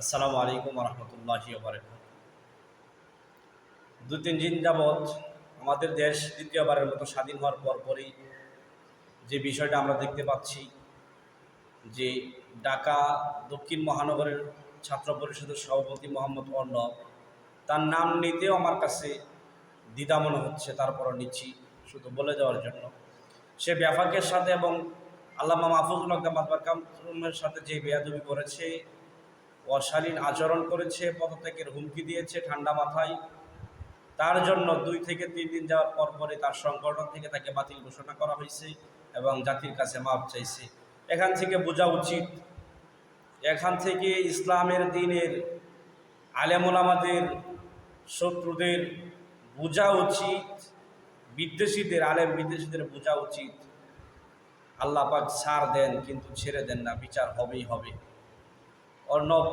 আসসালামু আলাইকুম রহমতুল্লাহি ওয়া বারাকাতুহু। 2-3 দিন যাবৎ আমাদের দেশ দ্বিতীয়বারের মতো স্বাধীন হওয়ার পরপরই যে বিষয়টা আমরা দেখতে পাচ্ছি যে ঢাকা দক্ষিণ মহানগরের ছাত্র পরিষদের সভাপতি মোহাম্মদ অর্ণব, তার নাম নিতেও আমার কাছে দ্বিধা মনে হচ্ছে, তারপরও নিচ্ছি শুধু বলে দেওয়ার জন্য। সে ব্যাফাকের সাথে এবং আল্লামা মাহফুজুল হক মাতবারকামের সাথে যে বেয়াদবি করেছে, অশালীন আচরণ করেছে, পদত্যাগের হুমকি দিয়েছে ঠান্ডা মাথায়, তার জন্য 2 থেকে 3 দিন যাওয়ার পরপরই তার সংগঠন থেকে তাকে বাতিল ঘোষণা করা হয়েছে এবং জাতির কাছে মাপ চাইছে। এখান থেকে বোঝা উচিত, এখান থেকে ইসলামের দ্বীনের আলেম ওলামাদের শত্রুদের বোঝা উচিত, বিদ্বেষীদের আলেম বিদ্বেষীদের বোঝা উচিত আল্লাহ পাক ছাড় দেন কিন্তু ছেড়ে দেন না, বিচার হবেই হবে। অর্ণব